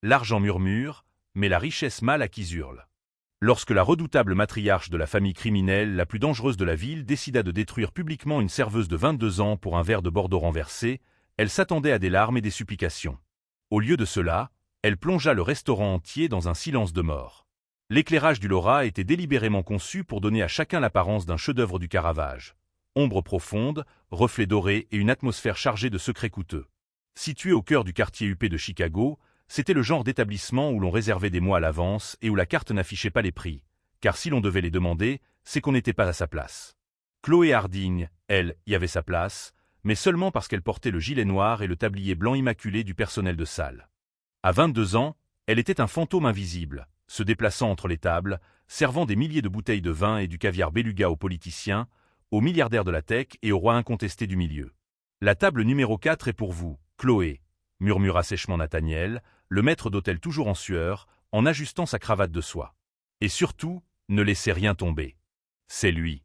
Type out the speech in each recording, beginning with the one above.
L'argent murmure, mais la richesse mâle à qui hurle. Lorsque la redoutable matriarche de la famille criminelle la plus dangereuse de la ville décida de détruire publiquement une serveuse de 22 ans pour un verre de Bordeaux renversé, elle s'attendait à des larmes et des supplications. Au lieu de cela, elle plongea le restaurant entier dans un silence de mort. L'éclairage du Laura était délibérément conçu pour donner à chacun l'apparence d'un chef-d'œuvre du Caravage. Ombre profonde, reflets dorés et une atmosphère chargée de secrets coûteux. Situé au cœur du quartier huppé de Chicago, c'était le genre d'établissement où l'on réservait des mois à l'avance et où la carte n'affichait pas les prix, car si l'on devait les demander, c'est qu'on n'était pas à sa place. Chloé Harding, elle, y avait sa place, mais seulement parce qu'elle portait le gilet noir et le tablier blanc immaculé du personnel de salle. À 22 ans, elle était un fantôme invisible, se déplaçant entre les tables, servant des milliers de bouteilles de vin et du caviar beluga aux politiciens, aux milliardaires de la tech et aux rois incontestés du milieu. « La table numéro 4 est pour vous, Chloé », murmura sèchement Nathaniel, le maître d'hôtel toujours en sueur, en ajustant sa cravate de soie. Et surtout, ne laissez rien tomber. C'est lui.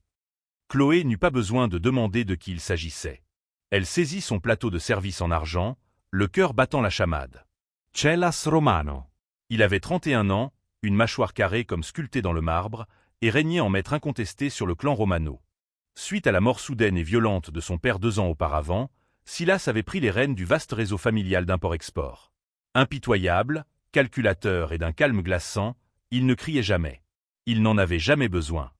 Chloé n'eut pas besoin de demander de qui il s'agissait. Elle saisit son plateau de service en argent, le cœur battant la chamade. Celas Romano. Il avait 31 ans, une mâchoire carrée comme sculptée dans le marbre, et régnait en maître incontesté sur le clan Romano. Suite à la mort soudaine et violente de son père 2 ans auparavant, Silas avait pris les rênes du vaste réseau familial d'import-export. Impitoyable, calculateur et d'un calme glaçant, il ne criait jamais. Il n'en avait jamais besoin.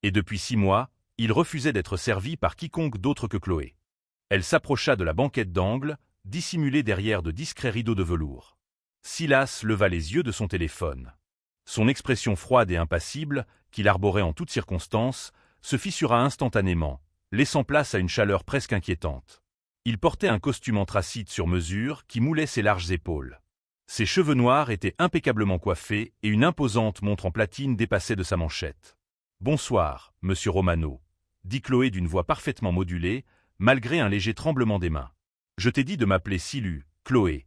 Et depuis 6 mois, il refusait d'être servi par quiconque d'autre que Chloé. Elle s'approcha de la banquette d'angle, dissimulée derrière de discrets rideaux de velours. Silas leva les yeux de son téléphone. Son expression froide et impassible, qu'il arborait en toutes circonstances, se fissura instantanément, laissant place à une chaleur presque inquiétante. Il portait un costume anthracite sur mesure qui moulait ses larges épaules. Ses cheveux noirs étaient impeccablement coiffés et une imposante montre en platine dépassait de sa manchette. « Bonsoir, monsieur Romano », dit Chloé d'une voix parfaitement modulée, malgré un léger tremblement des mains. « Je t'ai dit de m'appeler Silu, Chloé »,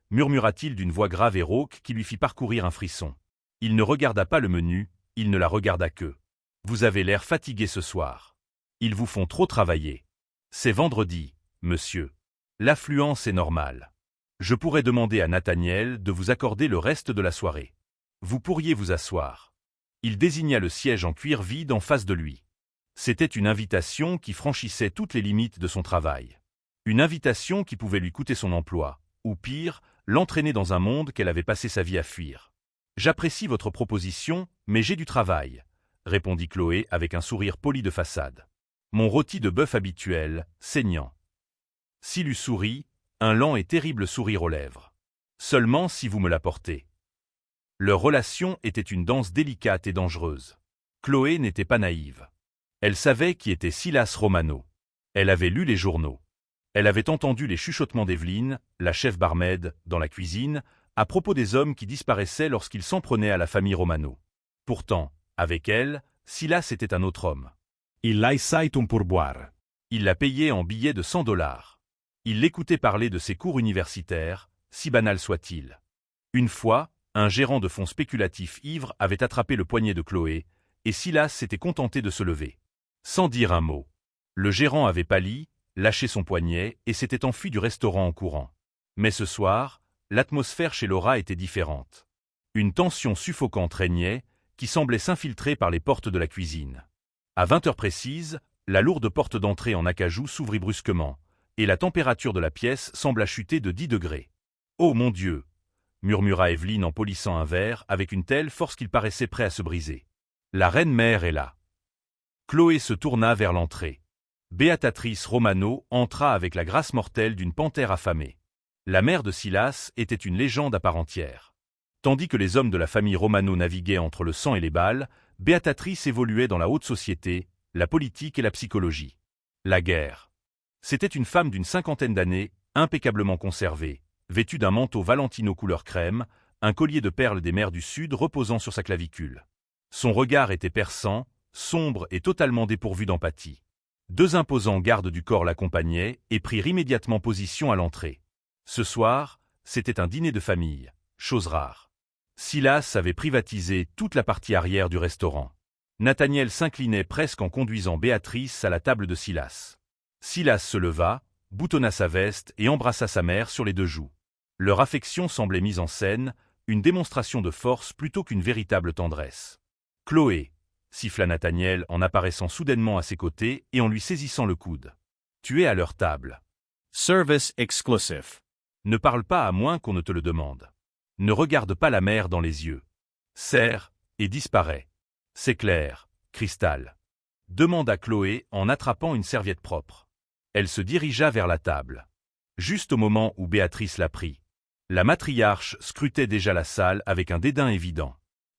murmura-t-il d'une voix grave et rauque qui lui fit parcourir un frisson. Il ne regarda pas le menu, il ne la regarda que. « Vous avez l'air fatigué ce soir. Ils vous font trop travailler. C'est vendredi, monsieur. L'affluence est normale. Je pourrais demander à Nathaniel de vous accorder le reste de la soirée. Vous pourriez vous asseoir. » Il désigna le siège en cuir vide en face de lui. C'était une invitation qui franchissait toutes les limites de son travail. Une invitation qui pouvait lui coûter son emploi, ou pire, l'entraîner dans un monde qu'elle avait passé sa vie à fuir. « J'apprécie votre proposition, mais j'ai du travail, » répondit Chloé avec un sourire poli de façade. « Mon rôti de bœuf habituel, saignant. » Silu sourit, un lent et terrible sourire aux lèvres. « Seulement si vous me l'apportez. » Leur relation était une danse délicate et dangereuse. Chloé n'était pas naïve. Elle savait qui était Silas Romano. Elle avait lu les journaux. Elle avait entendu les chuchotements d'Evelyne, la chef barmaid, dans la cuisine, à propos des hommes qui disparaissaient lorsqu'ils s'en prenaient à la famille Romano. Pourtant, avec elle, Silas était un autre homme. Il la essayait un pourboire. Il la payait en billets de $100. Il l'écoutait parler de ses cours universitaires, si banal soit-il. Une fois, un gérant de fonds spéculatifs ivre avait attrapé le poignet de Chloé, et Silas s'était contenté de se lever. Sans dire un mot. Le gérant avait pâli, lâché son poignet et s'était enfui du restaurant en courant. Mais ce soir, l'atmosphère chez Laura était différente. Une tension suffocante régnait, qui semblait s'infiltrer par les portes de la cuisine. À 20 heures précises, la lourde porte d'entrée en acajou s'ouvrit brusquement, et la température de la pièce sembla chuter de 10 degrés. « Oh mon Dieu !» murmura Evelyne en polissant un verre avec une telle force qu'il paraissait prêt à se briser. « La reine-mère est là. » Chloé se tourna vers l'entrée. Béatatrice Romano entra avec la grâce mortelle d'une panthère affamée. La mère de Silas était une légende à part entière. Tandis que les hommes de la famille Romano naviguaient entre le sang et les balles, Béatatrice évoluait dans la haute société, la politique et la psychologie. La guerre. C'était une femme d'une 50aine d'années, impeccablement conservée, vêtue d'un manteau Valentino couleur crème, un collier de perles des mers du Sud reposant sur sa clavicule. Son regard était perçant, sombre et totalement dépourvu d'empathie. 2 imposants gardes du corps l'accompagnaient et prirent immédiatement position à l'entrée. Ce soir, c'était un dîner de famille, chose rare. Silas avait privatisé toute la partie arrière du restaurant. Nathaniel s'inclinait presque en conduisant Béatrice à la table de Silas. Silas se leva, boutonna sa veste et embrassa sa mère sur les 2 joues. Leur affection semblait mise en scène, une démonstration de force plutôt qu'une véritable tendresse. « Chloé » siffla Nathaniel en apparaissant soudainement à ses côtés et en lui saisissant le coude. « Tu es à leur table. » Service exclusive. Ne parle pas à moins qu'on ne te le demande. Ne regarde pas la mer dans les yeux. Serre et disparaît. C'est clair, Cristal. Demanda Chloé en attrapant une serviette propre. Elle se dirigea vers la table. Juste au moment où Béatrice la prit. La matriarche scrutait déjà la salle avec un dédain évident.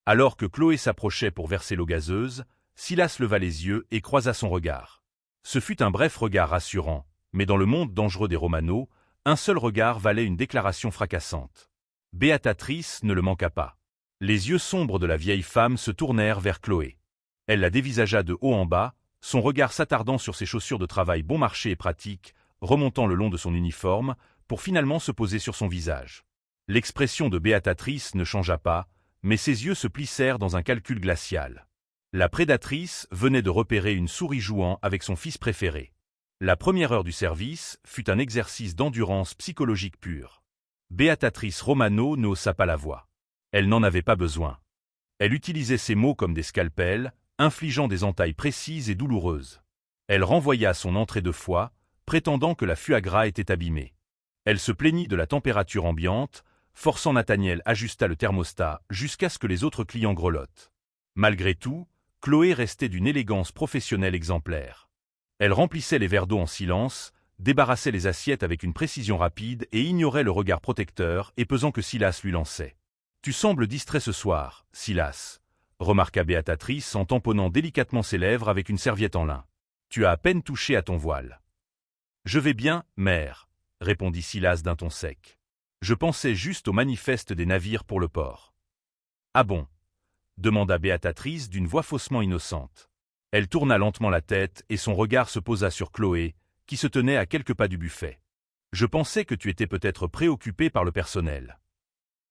Alors que Chloé s'approchait pour verser l'eau gazeuse, Silas leva les yeux et croisa son regard. Ce fut un bref regard rassurant, mais dans le monde dangereux des Romano, un seul regard valait une déclaration fracassante. Béatrice ne le manqua pas. Les yeux sombres de la vieille femme se tournèrent vers Chloé. Elle la dévisagea de haut en bas, son regard s'attardant sur ses chaussures de travail bon marché et pratiques, remontant le long de son uniforme, pour finalement se poser sur son visage. L'expression de Béatrice ne changea pas, mais ses yeux se plissèrent dans un calcul glacial. La prédatrice venait de repérer une souris jouant avec son fils préféré. La première heure du service fut un exercice d'endurance psychologique pure. Béatrice Romano ne haussa pas la voix. Elle n'en avait pas besoin. Elle utilisait ses mots comme des scalpels, infligeant des entailles précises et douloureuses. Elle renvoya son entrée de foie, prétendant que la foie gras était abîmée. Elle se plaignit de la température ambiante, forçant Nathaniel ajusta le thermostat jusqu'à ce que les autres clients grelottent. Malgré tout, Chloé restait d'une élégance professionnelle exemplaire. Elle remplissait les verres d'eau en silence, débarrassait les assiettes avec une précision rapide et ignorait le regard protecteur et pesant que Silas lui lançait. « Tu sembles distrait ce soir, Silas », remarqua Béatrice en tamponnant délicatement ses lèvres avec une serviette en lin. « Tu as à peine touché à ton voile. »« Je vais bien, mère », répondit Silas d'un ton sec. « Je pensais juste au manifeste des navires pour le port. »« Ah bon ?» demanda Béatrice d'une voix faussement innocente. Elle tourna lentement la tête et son regard se posa sur Chloé, qui se tenait à quelques pas du buffet. « Je pensais que tu étais peut-être préoccupé par le personnel. »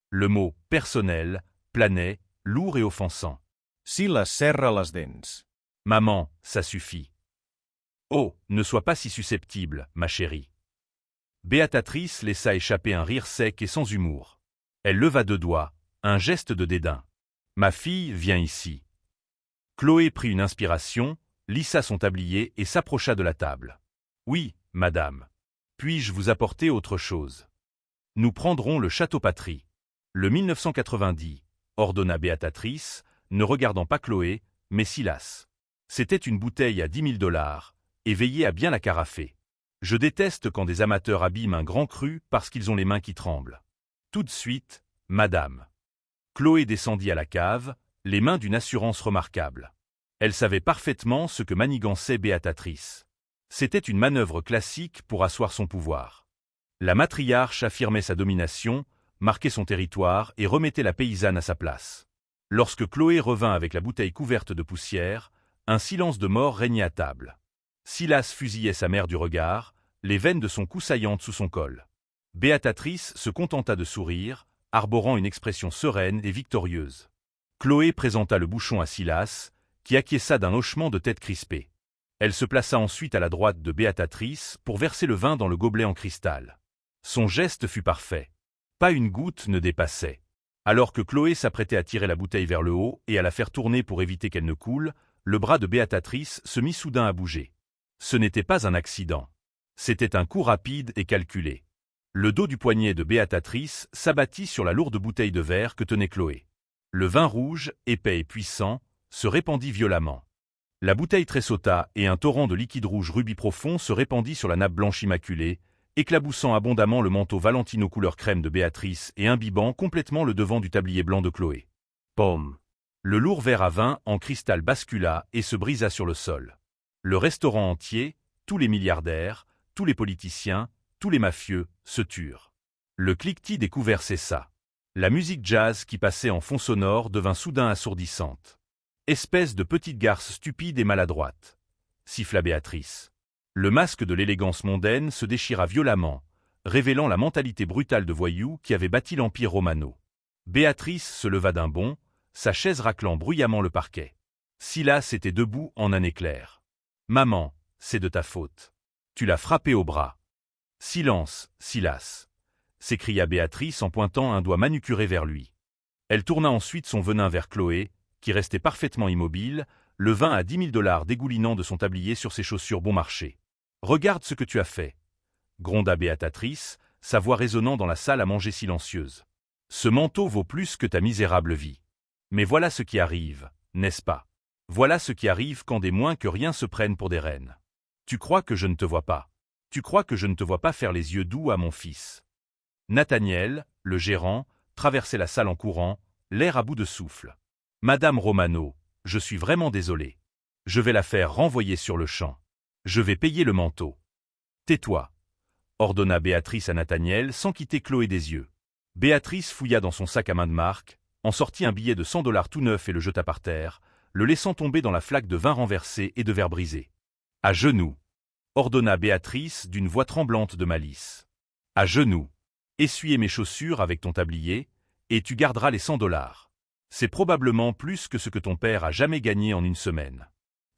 Le mot « personnel » planait, lourd et offensant. Silas serra les dents. « Maman, ça suffit. »« Oh, ne sois pas si susceptible, ma chérie. » Béatrice laissa échapper un rire sec et sans humour. Elle leva deux doigts, un geste de dédain. « Ma fille, viens ici. » Chloé prit une inspiration, lissa son tablier et s'approcha de la table. « Oui, madame. Puis-je vous apporter autre chose ? » « Nous prendrons le Château Patry. » « Le 1990, ordonna Béatrice, ne regardant pas Chloé, mais Silas. C'était une bouteille à $10 000, et veillez à bien la carafer. Je déteste quand des amateurs abîment un grand cru parce qu'ils ont les mains qui tremblent. Tout de suite, madame. Chloé descendit à la cave, les mains d'une assurance remarquable. Elle savait parfaitement ce que manigançait Béatrice. C'était une manœuvre classique pour asseoir son pouvoir. La matriarche affirmait sa domination, marquait son territoire et remettait la paysanne à sa place. Lorsque Chloé revint avec la bouteille couverte de poussière, un silence de mort régnait à table. Silas fusillait sa mère du regard, les veines de son cou saillantes sous son col. Béatrice se contenta de sourire, arborant une expression sereine et victorieuse. Chloé présenta le bouchon à Silas, qui acquiesça d'un hochement de tête crispée. Elle se plaça ensuite à la droite de Béatrice pour verser le vin dans le gobelet en cristal. Son geste fut parfait. Pas une goutte ne dépassait. Alors que Chloé s'apprêtait à tirer la bouteille vers le haut et à la faire tourner pour éviter qu'elle ne coule, le bras de Béatrice se mit soudain à bouger. Ce n'était pas un accident. C'était un coup rapide et calculé. Le dos du poignet de Béatrice s'abattit sur la lourde bouteille de verre que tenait Chloé. Le vin rouge, épais et puissant, se répandit violemment. La bouteille tressauta et un torrent de liquide rouge rubis profond se répandit sur la nappe blanche immaculée, éclaboussant abondamment le manteau Valentino couleur crème de Béatrice et imbibant complètement le devant du tablier blanc de Chloé. Pomme. Le lourd verre à vin en cristal bascula et se brisa sur le sol. Le restaurant entier, tous les milliardaires, tous les politiciens, tous les mafieux, se turent. Le cliquetis des couverts cessa. La musique jazz qui passait en fond sonore devint soudain assourdissante. « Espèce de petite garce stupide et maladroite » siffla Béatrice. Le masque de l'élégance mondaine se déchira violemment, révélant la mentalité brutale de voyou qui avait bâti l'Empire Romano. Béatrice se leva d'un bond, sa chaise raclant bruyamment le parquet. Silas était debout en un éclair. « Maman, c'est de ta faute. Tu l'as frappé au bras. »« Silence, Silas » s'écria Béatrice en pointant un doigt manucuré vers lui. Elle tourna ensuite son venin vers Chloé, qui restait parfaitement immobile, le vin à 10 000 $ dégoulinant de son tablier sur ses chaussures bon marché. « Regarde ce que tu as fait !» gronda Béatrice, sa voix résonnant dans la salle à manger silencieuse. « Ce manteau vaut plus que ta misérable vie. Mais voilà ce qui arrive, n'est-ce pas? Voilà ce qui arrive quand des moins que rien se prennent pour des reines. Tu crois que je ne te vois pas? Tu crois que je ne te vois pas faire les yeux doux à mon fils ?» Nathaniel, le gérant, traversait la salle en courant, l'air à bout de souffle. « Madame Romano, je suis vraiment désolé. Je vais la faire renvoyer sur le champ. Je vais payer le manteau. »« Tais-toi » ordonna Béatrice à Nathaniel sans quitter Chloé des yeux. Béatrice fouilla dans son sac à main de marque, en sortit un billet de 100 $ tout neuf et le jeta par terre, le laissant tomber dans la flaque de vin renversé et de verre brisé. « À genoux » ordonna Béatrice d'une voix tremblante de malice. « À genoux. Essuyez mes chaussures avec ton tablier, et tu garderas les 100 $. C'est probablement plus que ce que ton père a jamais gagné en une semaine. »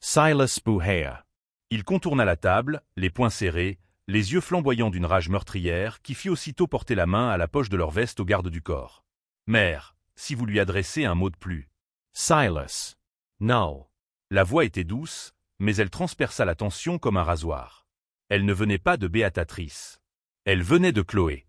Silas Buhea. Il contourna la table, les poings serrés, les yeux flamboyants d'une rage meurtrière qui fit aussitôt porter la main à la poche de leur veste au garde du corps. « Mère, si vous lui adressez un mot de plus. » Silas. No. La voix était douce, mais elle transperça la tension comme un rasoir. Elle ne venait pas de Béatrice. Elle venait de Chloé.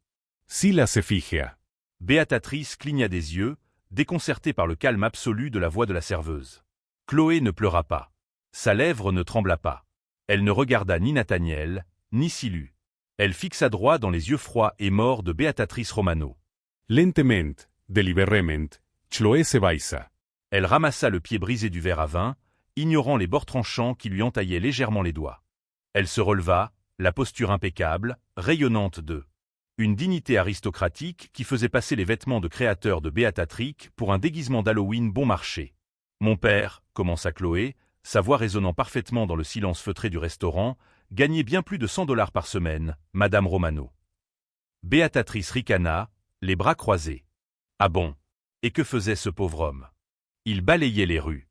Silas Effigia. Béatrice cligna des yeux, déconcertée par le calme absolu de la voix de la serveuse. Chloé ne pleura pas. Sa lèvre ne trembla pas. Elle ne regarda ni Nathaniel, ni Silu. Elle fixa droit dans les yeux froids et morts de Béatrice Romano. Lentement, deliberément, Chloé se baissa. Elle ramassa le pied brisé du verre à vin, ignorant les bords tranchants qui lui entaillaient légèrement les doigts. Elle se releva, la posture impeccable, rayonnante une dignité aristocratique qui faisait passer les vêtements de créateur de Béatrice pour un déguisement d'Halloween bon marché. « Mon père » commença Chloé, sa voix résonnant parfaitement dans le silence feutré du restaurant, gagnait bien plus de 100 $ par semaine, Madame Romano. Béatrice ricana, les bras croisés. « Ah bon? Et que faisait ce pauvre homme? Il balayait les rues. »«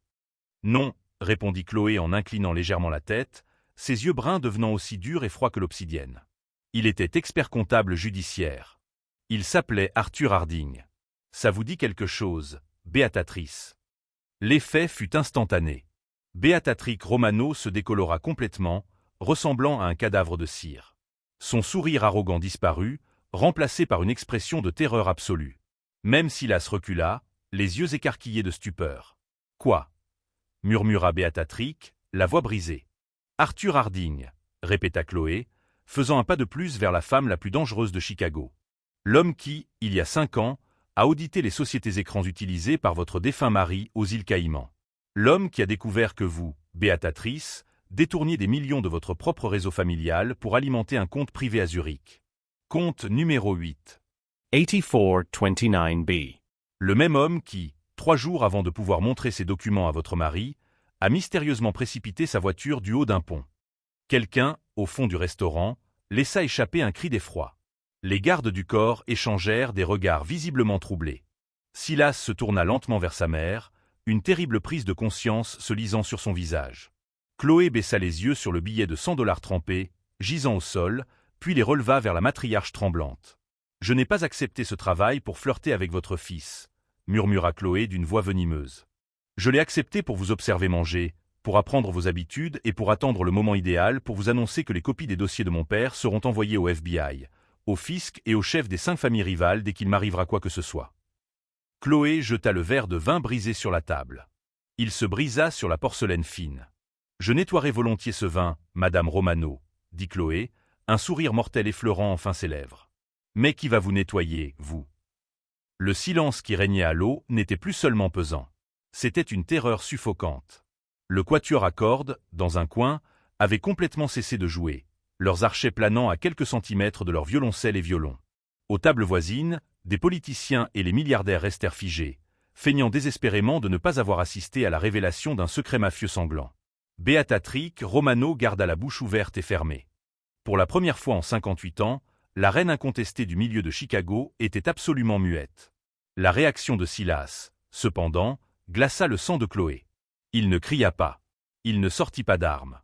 Non, » répondit Chloé en inclinant légèrement la tête, ses yeux bruns devenant aussi durs et froids que l'obsidienne. Il était expert comptable judiciaire. Il s'appelait Arthur Harding. Ça vous dit quelque chose, Béatrice? L'effet fut instantané. Béatrice Romano se décolora complètement, ressemblant à un cadavre de cire. Son sourire arrogant disparut, remplacé par une expression de terreur absolue. Même Silas recula, les yeux écarquillés de stupeur. « Quoi » murmura Béatrice, la voix brisée. « Arthur Harding » répéta Chloé, faisant un pas de plus vers la femme la plus dangereuse de Chicago. L'homme qui, il y a 5 ans, a audité les sociétés écrans utilisées par votre défunt mari aux îles Caïmans. L'homme qui a découvert que vous, Béatrice, détourniez des millions de votre propre réseau familial pour alimenter un compte privé à Zurich. Compte numéro 8. 8429B. Le même homme qui, 3 jours avant de pouvoir montrer ses documents à votre mari, a mystérieusement précipité sa voiture du haut d'un pont. Quelqu'un, au fond du restaurant, laissa échapper un cri d'effroi. Les gardes du corps échangèrent des regards visiblement troublés. Silas se tourna lentement vers sa mère, une terrible prise de conscience se lisant sur son visage. Chloé baissa les yeux sur le billet de 100 $ trempé, gisant au sol, puis les releva vers la matriarche tremblante. « Je n'ai pas accepté ce travail pour flirter avec votre fils », murmura Chloé d'une voix venimeuse. « Je l'ai accepté pour vous observer manger, pour apprendre vos habitudes et pour attendre le moment idéal pour vous annoncer que les copies des dossiers de mon père seront envoyées au FBI, au fisc et au chef des 5 familles rivales dès qu'il m'arrivera quoi que ce soit. » Chloé jeta le verre de vin brisé sur la table. Il se brisa sur la porcelaine fine. « Je nettoierai volontiers ce vin, Madame Romano, » dit Chloé, un sourire mortel effleurant enfin ses lèvres. « Mais qui va vous nettoyer, vous ?» Le silence qui régnait à l'eau n'était plus seulement pesant. C'était une terreur suffocante. Le quatuor à cordes, dans un coin, avait complètement cessé de jouer, leurs archets planant à quelques centimètres de leurs violoncelles et violons. Aux tables voisines, des politiciens et les milliardaires restèrent figés, feignant désespérément de ne pas avoir assisté à la révélation d'un secret mafieux sanglant. Béatrice Romano garda la bouche ouverte et fermée. Pour la première fois en 58 ans, la reine incontestée du milieu de Chicago était absolument muette. La réaction de Silas, cependant, glaça le sang de Chloé. Il ne cria pas. Il ne sortit pas d'armes.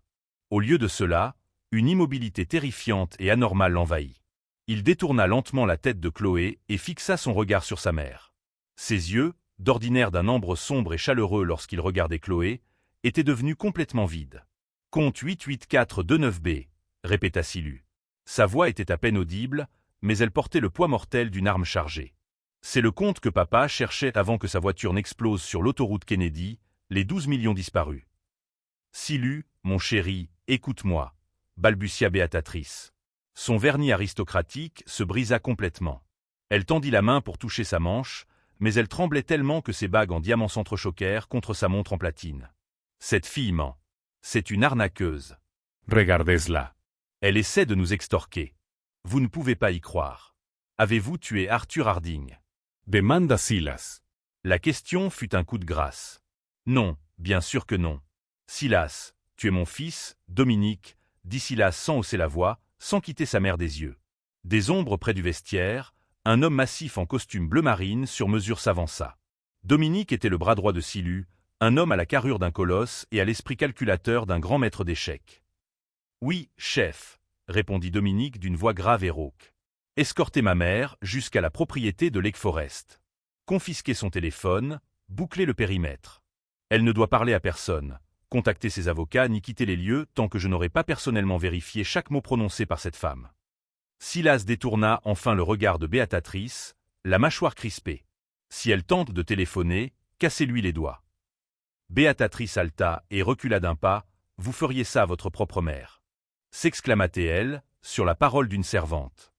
Au lieu de cela, une immobilité terrifiante et anormale l'envahit. Il détourna lentement la tête de Chloé et fixa son regard sur sa mère. Ses yeux, d'ordinaire d'un ambre sombre et chaleureux lorsqu'il regardait Chloé, était devenu complètement vide. « Compte 88429B, répéta Silu. Sa voix était à peine audible, mais elle portait le poids mortel d'une arme chargée. C'est le compte que papa cherchait avant que sa voiture n'explose sur l'autoroute Kennedy, les 12 millions disparus. Silu, mon chéri, écoute-moi, balbutia Béatatrice. Son vernis aristocratique se brisa complètement. Elle tendit la main pour toucher sa manche, mais elle tremblait tellement que ses bagues en diamant s'entrechoquèrent contre sa montre en platine. Cette fille ment. C'est une arnaqueuse. Regardez-la. Elle essaie de nous extorquer. Vous ne pouvez pas y croire. Avez-vous tué Arthur Harding? Demanda Silas. La question fut un coup de grâce. Non, bien sûr que non. Silas, tu es mon fils, Dominique, dit Silas sans hausser la voix, sans quitter sa mère des yeux. Des ombres près du vestiaire, un homme massif en costume bleu marine sur mesure s'avança. Dominique était le bras droit de Silu, un homme à la carrure d'un colosse et à l'esprit calculateur d'un grand maître d'échecs. « Oui, chef », répondit Dominique d'une voix grave et rauque. « Escortez ma mère jusqu'à la propriété de Lake Forest. Confisquez son téléphone, bouclez le périmètre. Elle ne doit parler à personne, contacter ses avocats ni quitter les lieux tant que je n'aurai pas personnellement vérifié chaque mot prononcé par cette femme. » Silas détourna enfin le regard de Béatatrice, la mâchoire crispée. « Si elle tente de téléphoner, cassez-lui les doigts. » Béatatrice haleta et recula d'un pas. « Vous feriez ça à votre propre mère. » s'exclama-t-elle, sur la parole d'une servante.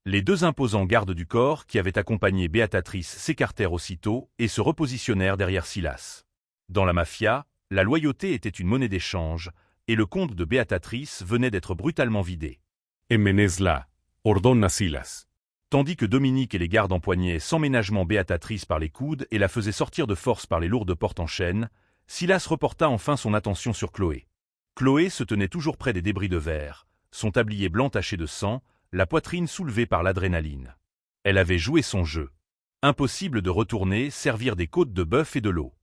Les deux imposants gardes du corps qui avaient accompagné Béatatrice s'écartèrent aussitôt et se repositionnèrent derrière Silas. Dans la mafia, la loyauté était une monnaie d'échange, et le compte de Béatatrice venait d'être brutalement vidé. Emmenez-la, ordonna Silas. Tandis que Dominique et les gardes empoignaient sans ménagement Béatatrice par les coudes et la faisaient sortir de force par les lourdes portes en chêne, Silas reporta enfin son attention sur Chloé. Chloé se tenait toujours près des débris de verre, son tablier blanc taché de sang, la poitrine soulevée par l'adrénaline. Elle avait joué son jeu. Impossible de retourner, servir des côtes de bœuf et de l'eau.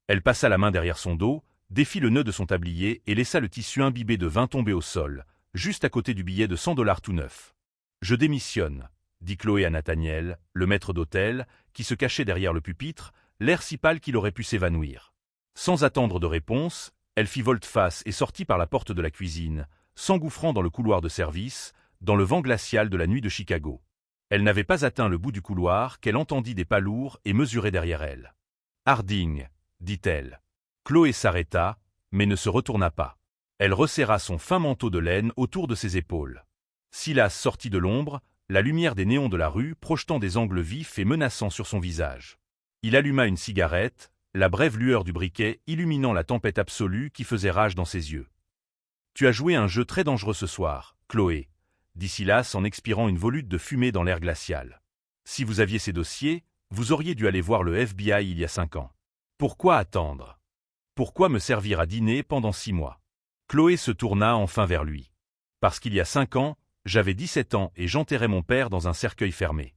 Elle passa la main derrière son dos, défit le nœud de son tablier et laissa le tissu imbibé de vin tomber au sol, juste à côté du billet de $100 tout neuf. « Je démissionne », dit Chloé à Nathaniel, le maître d'hôtel, qui se cachait derrière le pupitre, l'air si pâle qu'il aurait pu s'évanouir. Sans attendre de réponse, elle fit volte-face et sortit par la porte de la cuisine, s'engouffrant dans le couloir de service, dans le vent glacial de la nuit de Chicago. Elle n'avait pas atteint le bout du couloir qu'elle entendit des pas lourds et mesurés derrière elle. « Harding », dit-elle. Chloé s'arrêta, mais ne se retourna pas. Elle resserra son fin manteau de laine autour de ses épaules. Silas sortit de l'ombre, la lumière des néons de la rue projetant des angles vifs et menaçants sur son visage. Il alluma une cigarette, la brève lueur du briquet illuminant la tempête absolue qui faisait rage dans ses yeux. « Tu as joué un jeu très dangereux ce soir, Chloé, » dit Silas en expirant une volute de fumée dans l'air glacial. « Si vous aviez ces dossiers, vous auriez dû aller voir le FBI il y a 5 ans. Pourquoi attendre? Pourquoi me servir à dîner pendant 6 mois? » Chloé se tourna enfin vers lui. « Parce qu'il y a 5 ans, j'avais 17 ans et j'enterrais mon père dans un cercueil fermé.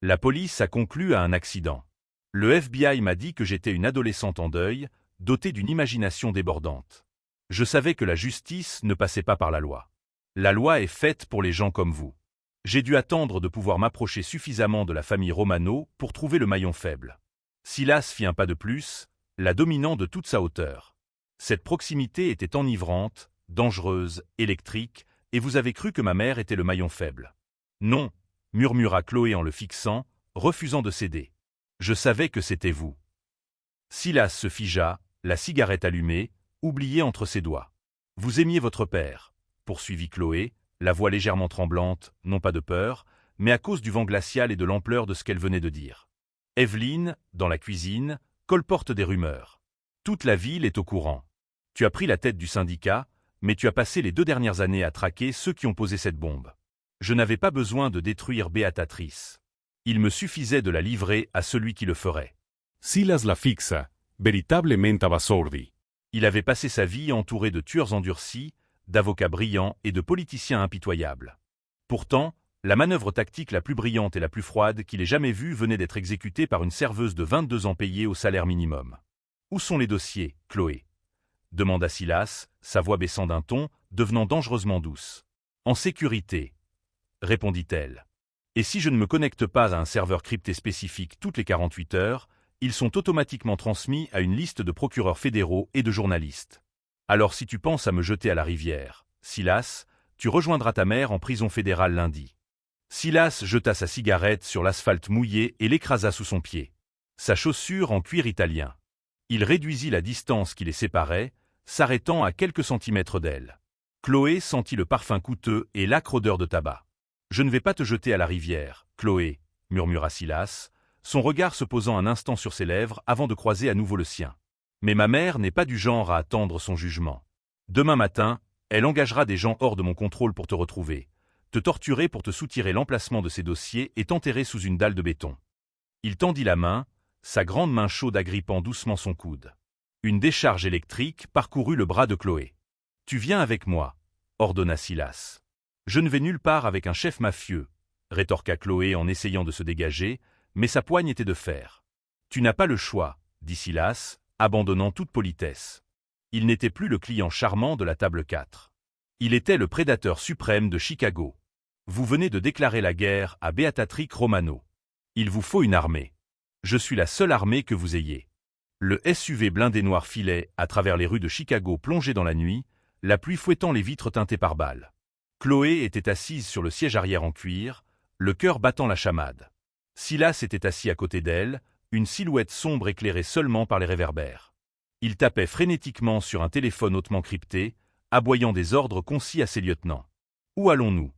La police a conclu à un accident. Le FBI m'a dit que j'étais une adolescente en deuil, dotée d'une imagination débordante. Je savais que la justice ne passait pas par la loi. La loi est faite pour les gens comme vous. J'ai dû attendre de pouvoir m'approcher suffisamment de la famille Romano pour trouver le maillon faible. » Silas fit un pas de plus, la dominant de toute sa hauteur. Cette proximité était enivrante, dangereuse, électrique, et vous avez cru que ma mère était le maillon faible. « Non, » murmura Chloé en le fixant, refusant de céder. « Je savais que c'était vous. » Silas se figea, la cigarette allumée, oubliée entre ses doigts. « Vous aimiez votre père, » poursuivit Chloé, la voix légèrement tremblante, non pas de peur, mais à cause du vent glacial et de l'ampleur de ce qu'elle venait de dire. Evelyne, dans la cuisine, colporte des rumeurs. Toute la ville est au courant. Tu as pris la tête du syndicat, mais tu as passé les 2 dernières années à traquer ceux qui ont posé cette bombe. Je n'avais pas besoin de détruire Béatatrice. Il me suffisait de la livrer à celui qui le ferait. Silas la fixa, veritablement abasourdi. Il avait passé sa vie entouré de tueurs endurcis, d'avocats brillants et de politiciens impitoyables. Pourtant, la manœuvre tactique la plus brillante et la plus froide qu'il ait jamais vue venait d'être exécutée par une serveuse de 22 ans payée au salaire minimum. « Où sont les dossiers, Chloé ?» demanda Silas, sa voix baissant d'un ton, devenant dangereusement douce. « En sécurité, » répondit-elle. « Et si je ne me connecte pas à un serveur crypté spécifique toutes les 48 heures, ils sont automatiquement transmis à une liste de procureurs fédéraux et de journalistes. Alors si tu penses à me jeter à la rivière, Silas, tu rejoindras ta mère en prison fédérale lundi. Silas jeta sa cigarette sur l'asphalte mouillé et l'écrasa sous son pied. Sa chaussure en cuir italien. Il réduisit la distance qui les séparait, s'arrêtant à quelques centimètres d'elle. Chloé sentit le parfum coûteux et l'âcre odeur de tabac. « Je ne vais pas te jeter à la rivière, Chloé, » murmura Silas, son regard se posant un instant sur ses lèvres avant de croiser à nouveau le sien. « Mais ma mère n'est pas du genre à attendre son jugement. Demain matin, elle engagera des gens hors de mon contrôle pour te retrouver, te torturer pour te soutirer l'emplacement de ses dossiers et t'enterrer sous une dalle de béton. » Il tendit la main, sa grande main chaude agrippant doucement son coude. Une décharge électrique parcourut le bras de Chloé. « Tu viens avec moi, » ordonna Silas. « Je ne vais nulle part avec un chef mafieux, » rétorqua Chloé en essayant de se dégager, mais sa poigne était de fer. « Tu n'as pas le choix, » dit Silas, abandonnant toute politesse. Il n'était plus le client charmant de la table 4. Il était le prédateur suprême de Chicago. Vous venez de déclarer la guerre à Beatrice Romano. Il vous faut une armée. Je suis la seule armée que vous ayez. Le SUV blindé noir filait à travers les rues de Chicago plongées dans la nuit, la pluie fouettant les vitres teintées par balles. Chloé était assise sur le siège arrière en cuir, le cœur battant la chamade. Silas était assis à côté d'elle, une silhouette sombre éclairée seulement par les réverbères. Il tapait frénétiquement sur un téléphone hautement crypté, aboyant des ordres concis à ses lieutenants. « Où allons-nous »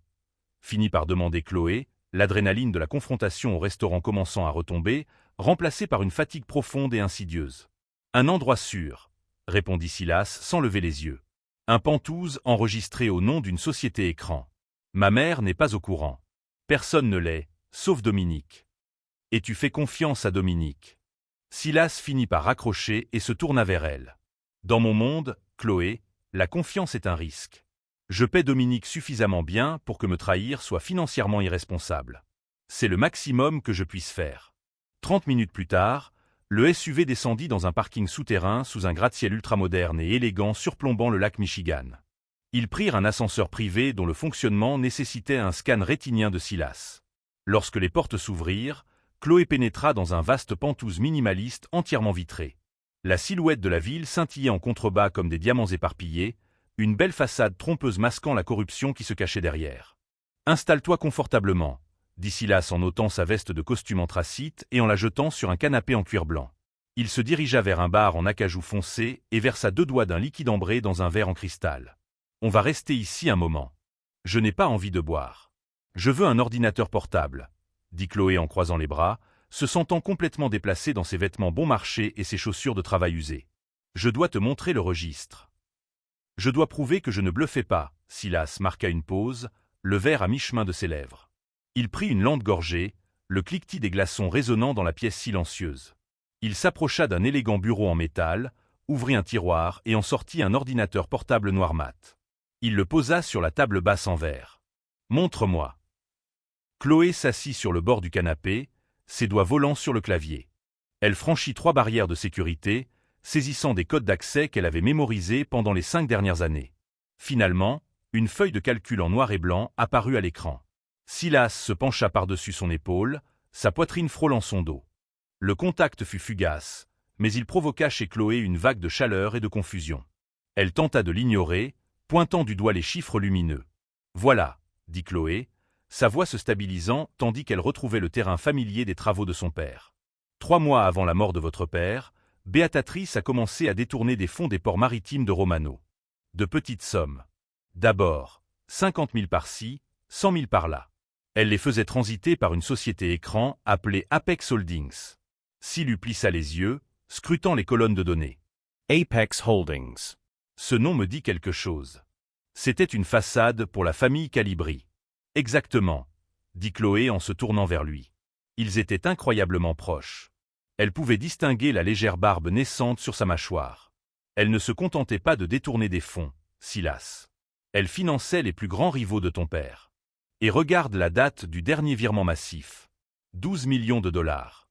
finit par demander Chloé, l'adrénaline de la confrontation au restaurant commençant à retomber, remplacée par une fatigue profonde et insidieuse. « Un endroit sûr » répondit Silas sans lever les yeux. « Un Penthouse enregistré au nom d'une société écran. Ma mère n'est pas au courant. Personne ne l'est, sauf Dominique. Et tu fais confiance à Dominique. » Silas finit par raccrocher et se tourna vers elle. « Dans mon monde, Chloé, la confiance est un risque. Je paie Dominique suffisamment bien pour que me trahir soit financièrement irresponsable. C'est le maximum que je puisse faire. » 30 minutes plus tard, le SUV descendit dans un parking souterrain sous un gratte-ciel ultramoderne et élégant surplombant le lac Michigan. Ils prirent un ascenseur privé dont le fonctionnement nécessitait un scan rétinien de Silas. Lorsque les portes s'ouvrirent, Chloé pénétra dans un vaste Penthouse minimaliste entièrement vitré. La silhouette de la ville scintillait en contrebas comme des diamants éparpillés, une belle façade trompeuse masquant la corruption qui se cachait derrière. « Installe-toi confortablement », dit Silas en ôtant sa veste de costume anthracite et en la jetant sur un canapé en cuir blanc. Il se dirigea vers un bar en acajou foncé et versa 2 doigts d'un liquide ambré dans un verre en cristal. « On va rester ici un moment. Je n'ai pas envie de boire. Je veux un ordinateur portable, » dit Chloé en croisant les bras, se sentant complètement déplacée dans ses vêtements bon marché et ses chaussures de travail usées. « Je dois te montrer le registre. » « Je dois prouver que je ne bluffais pas. » Silas marqua une pause, le verre à mi-chemin de ses lèvres. Il prit une lente gorgée, le cliquetis des glaçons résonnant dans la pièce silencieuse. Il s'approcha d'un élégant bureau en métal, ouvrit un tiroir et en sortit un ordinateur portable noir mat. Il le posa sur la table basse en verre. « Montre-moi. » Chloé s'assit sur le bord du canapé, ses doigts volant sur le clavier. Elle franchit 3 barrières de sécurité, saisissant des codes d'accès qu'elle avait mémorisés pendant les 5 dernières années. Finalement, une feuille de calcul en noir et blanc apparut à l'écran. Silas se pencha par-dessus son épaule, sa poitrine frôlant son dos. Le contact fut fugace, mais il provoqua chez Chloé une vague de chaleur et de confusion. Elle tenta de l'ignorer, pointant du doigt les chiffres lumineux. « Voilà », dit Chloé, sa voix se stabilisant tandis qu'elle retrouvait le terrain familier des travaux de son père. « 3 mois avant la mort de votre père, Beatrice a commencé à détourner des fonds des ports maritimes de Romano. De petites sommes. D'abord, 50 000 par-ci, 100 000 par-là. Elle les faisait transiter par une société écran appelée Apex Holdings. » Silu plissa les yeux, scrutant les colonnes de données. Apex Holdings. Ce nom me dit quelque chose. C'était une façade pour la famille Calibri. Exactement, dit Chloé en se tournant vers lui. Ils étaient incroyablement proches. Elle pouvait distinguer la légère barbe naissante sur sa mâchoire. Elle ne se contentait pas de détourner des fonds, Silas. Elle finançait les plus grands rivaux de ton père. Et regarde la date du dernier virement massif. 12 millions de dollars.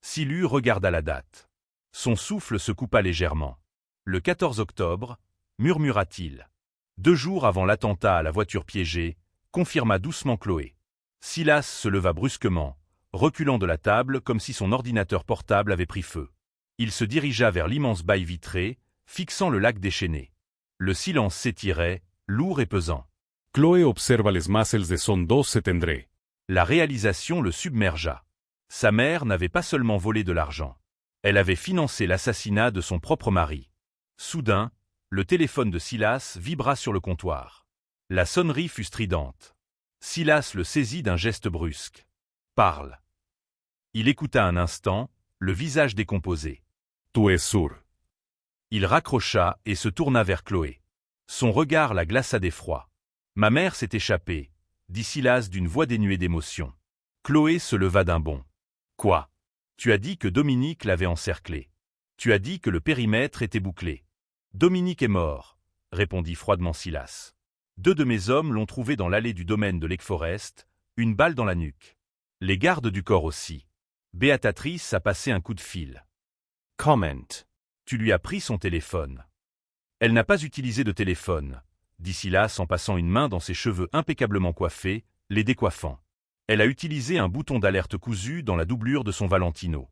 Silu regarda la date. Son souffle se coupa légèrement. Le 14 octobre, murmura-t-il. 2 jours avant l'attentat à la voiture piégée, confirma doucement Chloé. Silas se leva brusquement, reculant de la table comme si son ordinateur portable avait pris feu. Il se dirigea vers l'immense bail vitré, fixant le lac déchaîné. Le silence s'étirait, lourd et pesant. Chloe observa les muscles de son dos se tendré. La réalisation le submergea. Sa mère n'avait pas seulement volé de l'argent. Elle avait financé l'assassinat de son propre mari. Soudain, le téléphone de Silas vibra sur le comptoir. La sonnerie fut stridente. Silas le saisit d'un geste brusque. « Parle !» Il écouta un instant, le visage décomposé. « Tu es sûr ?» Il raccrocha et se tourna vers Chloé. Son regard la glaça d'effroi. « Ma mère s'est échappée », dit Silas d'une voix dénuée d'émotion. Chloé se leva d'un bond. « Quoi ? Tu as dit que Dominique l'avait encerclé. Tu as dit que le périmètre était bouclé. »« Dominique est mort », répondit froidement Silas. « 2 de mes hommes l'ont trouvé dans l'allée du domaine de Lake Forest, une balle dans la nuque. Les gardes du corps aussi. Béatatrice a passé un coup de fil. » Comment. Tu lui as pris son téléphone. Elle n'a pas utilisé de téléphone, dit Silas en passant une main dans ses cheveux impeccablement coiffés, les décoiffant. Elle a utilisé un bouton d'alerte cousu dans la doublure de son Valentino.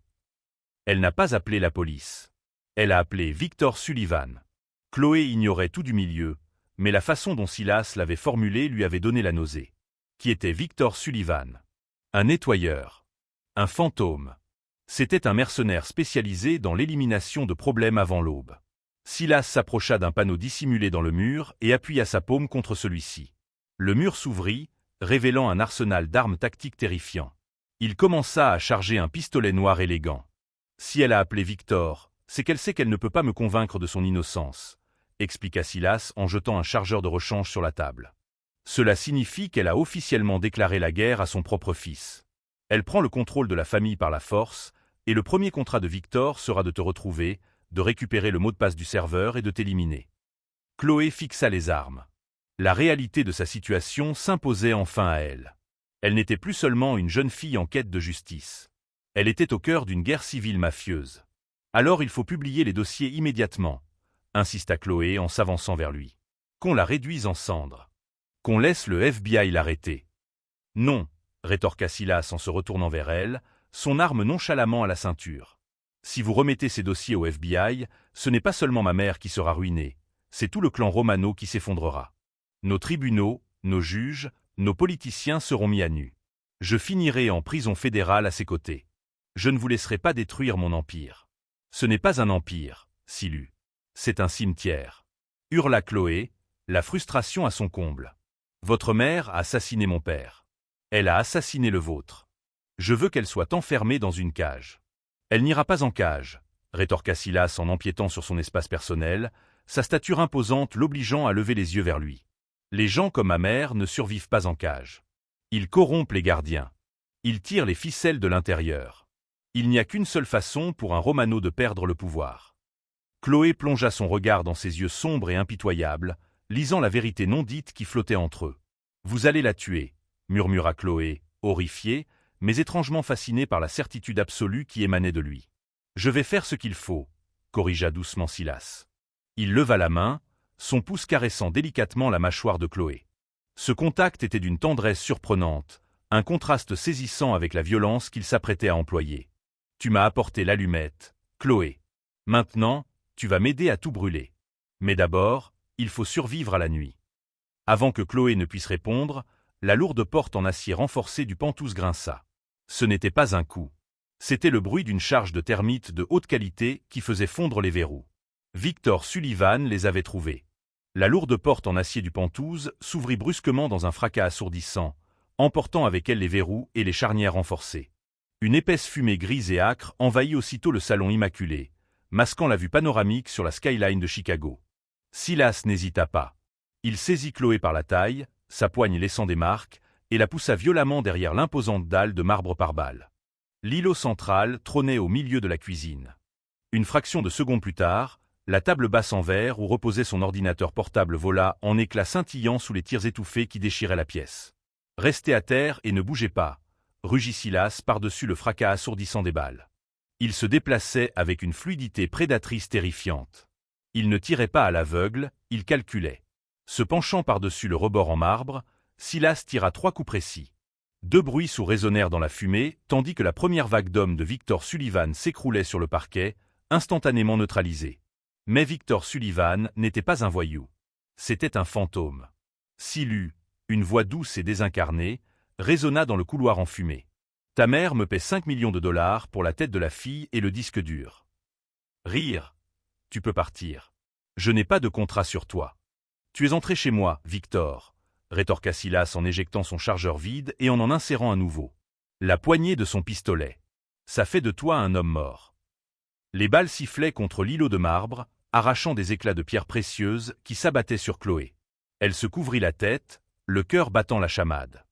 Elle n'a pas appelé la police. Elle a appelé Victor Sullivan. Chloé ignorait tout du milieu, mais la façon dont Silas l'avait formulé lui avait donné la nausée. Qui était Victor Sullivan? Un nettoyeur. Un fantôme. C'était un mercenaire spécialisé dans l'élimination de problèmes avant l'aube. Silas s'approcha d'un panneau dissimulé dans le mur et appuya sa paume contre celui-ci. Le mur s'ouvrit, révélant un arsenal d'armes tactiques terrifiant. Il commença à charger un pistolet noir élégant. Si elle a appelé Victor, c'est qu'elle sait qu'elle ne peut pas me convaincre de son innocence, expliqua Silas en jetant un chargeur de rechange sur la table. Cela signifie qu'elle a officiellement déclaré la guerre à son propre fils. Elle prend le contrôle de la famille par la force, et le premier contrat de Victor sera de te retrouver, de récupérer le mot de passe du serveur et de t'éliminer. Chloé fixa les armes. La réalité de sa situation s'imposait enfin à elle. Elle n'était plus seulement une jeune fille en quête de justice. Elle était au cœur d'une guerre civile mafieuse. Alors il faut publier les dossiers immédiatement, insista Chloé en s'avançant vers lui. Qu'on la réduise en cendres. Qu'on laisse le FBI l'arrêter. Non, rétorqua Silas en se retournant vers elle, son arme nonchalamment à la ceinture. Si vous remettez ces dossiers au FBI, ce n'est pas seulement ma mère qui sera ruinée, c'est tout le clan Romano qui s'effondrera. Nos tribunaux, nos juges, nos politiciens seront mis à nu. Je finirai en prison fédérale à ses côtés. Je ne vous laisserai pas détruire mon empire. Ce n'est pas un empire, Silu. C'est un cimetière. Hurla Chloé, la frustration à son comble. Votre mère a assassiné mon père. Elle a assassiné le vôtre. Je veux qu'elle soit enfermée dans une cage. Elle n'ira pas en cage, rétorqua Silas en empiétant sur son espace personnel, sa stature imposante l'obligeant à lever les yeux vers lui. Les gens comme ma mère ne survivent pas en cage. Ils corrompent les gardiens. Ils tirent les ficelles de l'intérieur. Il n'y a qu'une seule façon pour un Romano de perdre le pouvoir. Chloé plongea son regard dans ses yeux sombres et impitoyables, lisant la vérité non dite qui flottait entre eux. « Vous allez la tuer », murmura Chloé, horrifiée, mais étrangement fascinée par la certitude absolue qui émanait de lui. « Je vais faire ce qu'il faut », corrigea doucement Silas. Il leva la main, son pouce caressant délicatement la mâchoire de Chloé. Ce contact était d'une tendresse surprenante, un contraste saisissant avec la violence qu'il s'apprêtait à employer. « Tu m'as apporté l'allumette, Chloé. Maintenant, tu vas m'aider à tout brûler. Mais d'abord, il faut survivre à la nuit. » Avant que Chloé ne puisse répondre, la lourde porte en acier renforcé du Penthouse grinça. Ce n'était pas un coup. C'était le bruit d'une charge de termites de haute qualité qui faisait fondre les verrous. Victor Sullivan les avait trouvés. La lourde porte en acier du Penthouse s'ouvrit brusquement dans un fracas assourdissant, emportant avec elle les verrous et les charnières renforcées. Une épaisse fumée grise et âcre envahit aussitôt le salon immaculé, masquant la vue panoramique sur la skyline de Chicago. Silas n'hésita pas. Il saisit Chloé par la taille, sa poigne laissant des marques, et la poussa violemment derrière l'imposante dalle de marbre par balle. L'îlot central trônait au milieu de la cuisine. Une fraction de seconde plus tard, la table basse en verre où reposait son ordinateur portable vola en éclats scintillants sous les tirs étouffés qui déchiraient la pièce. « Restez à terre et ne bougez pas », rugit Silas par-dessus le fracas assourdissant des balles. Il se déplaçait avec une fluidité prédatrice terrifiante. Il ne tirait pas à l'aveugle, il calculait. Se penchant par-dessus le rebord en marbre, Silas tira 3 coups précis. Deux bruits résonnèrent dans la fumée, tandis que la première vague d'hommes de Victor Sullivan s'écroulait sur le parquet, instantanément neutralisée. Mais Victor Sullivan n'était pas un voyou. C'était un fantôme. Silu, une voix douce et désincarnée, résonna dans le couloir enfumé. Ta mère me paie 5 millions de dollars pour la tête de la fille et le disque dur. Rire. Tu peux partir. Je n'ai pas de contrat sur toi. Tu es entré chez moi, Victor, rétorqua Silas en éjectant son chargeur vide et en insérant un nouveau. La poignée de son pistolet. Ça fait de toi un homme mort. Les balles sifflaient contre l'îlot de marbre, arrachant des éclats de pierres précieuses qui s'abattaient sur Chloé. Elle se couvrit la tête, le cœur battant la chamade.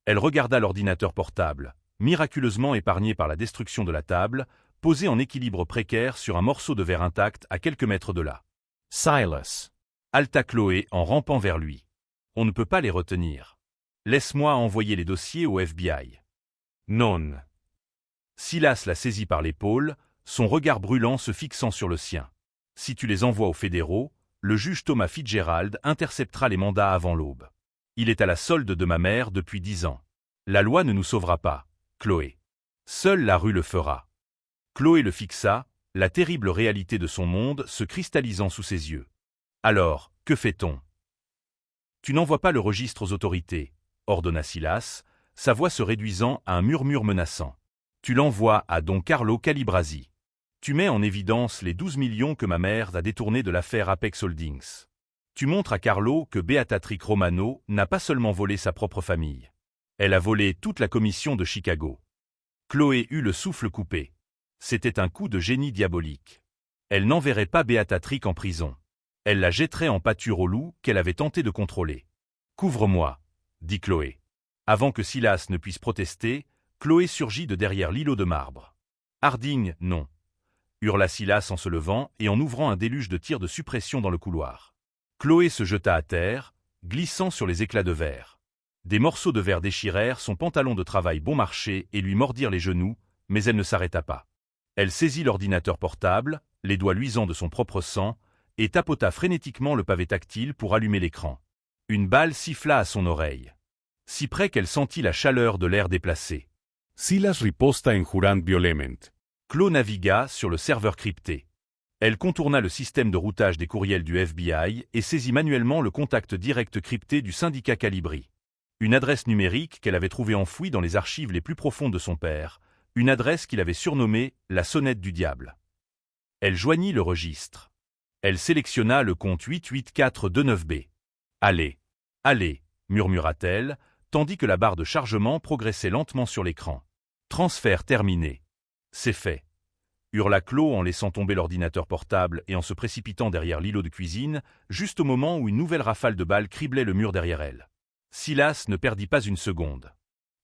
Elle regarda l'ordinateur portable, miraculeusement épargné par la destruction de la table, posé en équilibre précaire sur un morceau de verre intact à quelques mètres de là. Silas. Halta Chloé en rampant vers lui. On ne peut pas les retenir. Laisse-moi envoyer les dossiers au FBI. Non. Silas la saisit par l'épaule, son regard brûlant se fixant sur le sien. Si tu les envoies aux fédéraux, le juge Thomas Fitzgerald interceptera les mandats avant l'aube. Il est à la solde de ma mère depuis 10 ans. La loi ne nous sauvera pas, Chloé. Seule la rue le fera. Chloé le fixa, la terrible réalité de son monde se cristallisant sous ses yeux. Alors, que fait-on? Tu n'envoies pas le registre aux autorités, ordonna Silas, sa voix se réduisant à un murmure menaçant. Tu l'envoies à Don Carlo Calibrasi. Tu mets en évidence les 12 millions que ma mère a détournés de l'affaire Apex Holdings. Tu montres à Carlo que Beatrice Romano n'a pas seulement volé sa propre famille. Elle a volé toute la commission de Chicago. Chloé eut le souffle coupé. C'était un coup de génie diabolique. Elle n'enverrait pas Beatrice en prison. Elle la jetterait en pâture au loup qu'elle avait tenté de contrôler. « Couvre-moi » dit Chloé. Avant que Silas ne puisse protester, Chloé surgit de derrière l'îlot de marbre. « Harding, non » hurla Silas en se levant et en ouvrant un déluge de tirs de suppression dans le couloir. Chloé se jeta à terre, glissant sur les éclats de verre. Des morceaux de verre déchirèrent son pantalon de travail bon marché et lui mordirent les genoux, mais elle ne s'arrêta pas. Elle saisit l'ordinateur portable, les doigts luisants de son propre sang, et tapota frénétiquement le pavé tactile pour allumer l'écran. Une balle siffla à son oreille. Si près qu'elle sentit la chaleur de l'air déplacé. Silas riposta en jurant violement. Chloé navigua sur le serveur crypté. Elle contourna le système de routage des courriels du FBI et saisit manuellement le contact direct crypté du syndicat Calibri. Une adresse numérique qu'elle avait trouvée enfouie dans les archives les plus profondes de son père, une adresse qu'il avait surnommée la sonnette du diable. Elle joignit le registre. Elle sélectionna le compte 88429B. « Allez, allez » murmura-t-elle, tandis que la barre de chargement progressait lentement sur l'écran. « Transfert terminé. »« C'est fait » hurla Chloé en laissant tomber l'ordinateur portable et en se précipitant derrière l'îlot de cuisine, juste au moment où une nouvelle rafale de balles criblait le mur derrière elle. Silas ne perdit pas une seconde.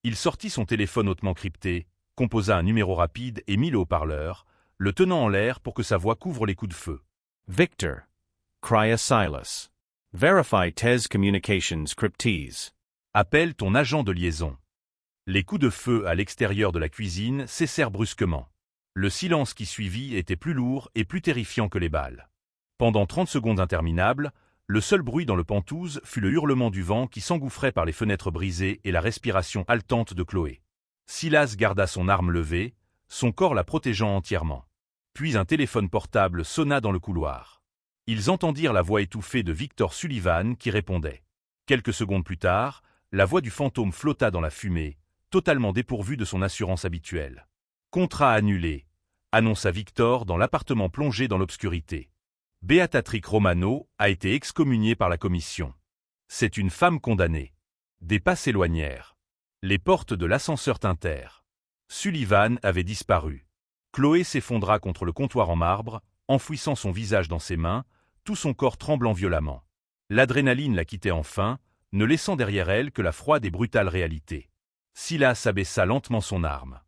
Il sortit son téléphone hautement crypté, composa un numéro rapide et mit le haut-parleur, le tenant en l'air pour que sa voix couvre les coups de feu. Victor. Cria Silas. Verify TES Communications Cryptese. Appelle ton agent de liaison. Les coups de feu à l'extérieur de la cuisine cessèrent brusquement. Le silence qui suivit était plus lourd et plus terrifiant que les balles. Pendant 30 secondes interminables, le seul bruit dans le Penthouse fut le hurlement du vent qui s'engouffrait par les fenêtres brisées et la respiration haletante de Chloé. Silas garda son arme levée, son corps la protégeant entièrement. Puis un téléphone portable sonna dans le couloir. Ils entendirent la voix étouffée de Victor Sullivan qui répondait. Quelques secondes plus tard, la voix du fantôme flotta dans la fumée, totalement dépourvue de son assurance habituelle. « Contrat annulé », annonça Victor dans l'appartement plongé dans l'obscurité. « Beatrice Romano a été excommuniée par la commission. C'est une femme condamnée. » Des pas s'éloignèrent. Les portes de l'ascenseur tintèrent. Sullivan avait disparu. Chloé s'effondra contre le comptoir en marbre, enfouissant son visage dans ses mains, tout son corps tremblant violemment. L'adrénaline la quittait enfin, ne laissant derrière elle que la froide et brutale réalité. Silas abaissa lentement son arme.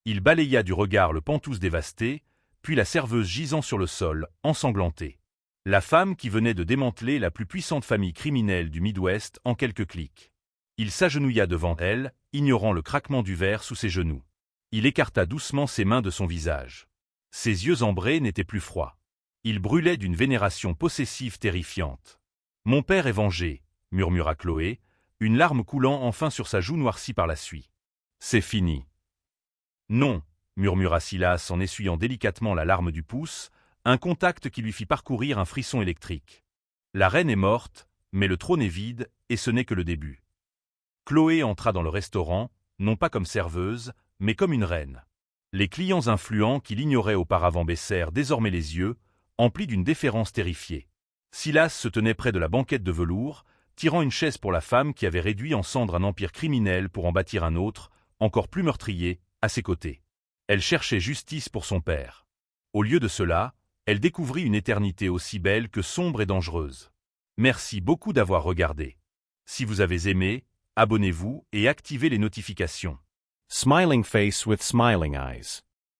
Il balaya du regard le Penthouse dévasté, puis la serveuse gisant sur le sol, ensanglantée. La femme qui venait de démanteler la plus puissante famille criminelle du Midwest en quelques clics. Il s'agenouilla devant elle, ignorant le craquement du verre sous ses genoux. Il écarta doucement ses mains de son visage. Ses yeux ambrés n'étaient plus froids. Ils brûlaient d'une vénération possessive terrifiante. « Mon père est vengé », murmura Chloé, une larme coulant enfin sur sa joue noircie par la suie. C'est fini. Non, murmura Silas en essuyant délicatement la larme du pouce, un contact qui lui fit parcourir un frisson électrique. La reine est morte, mais le trône est vide, et ce n'est que le début. Chloé entra dans le restaurant, non pas comme serveuse, mais comme une reine. Les clients influents qui l'ignoraient auparavant baissèrent désormais les yeux, emplis d'une déférence terrifiée. Silas se tenait près de la banquette de velours, tirant une chaise pour la femme qui avait réduit en cendres un empire criminel pour en bâtir un autre, encore plus meurtrier, à ses côtés. Elle cherchait justice pour son père. Au lieu de cela, elle découvrit une éternité aussi belle que sombre et dangereuse. Merci beaucoup d'avoir regardé. Si vous avez aimé, abonnez-vous et activez les notifications. Smiling face with smiling eyes.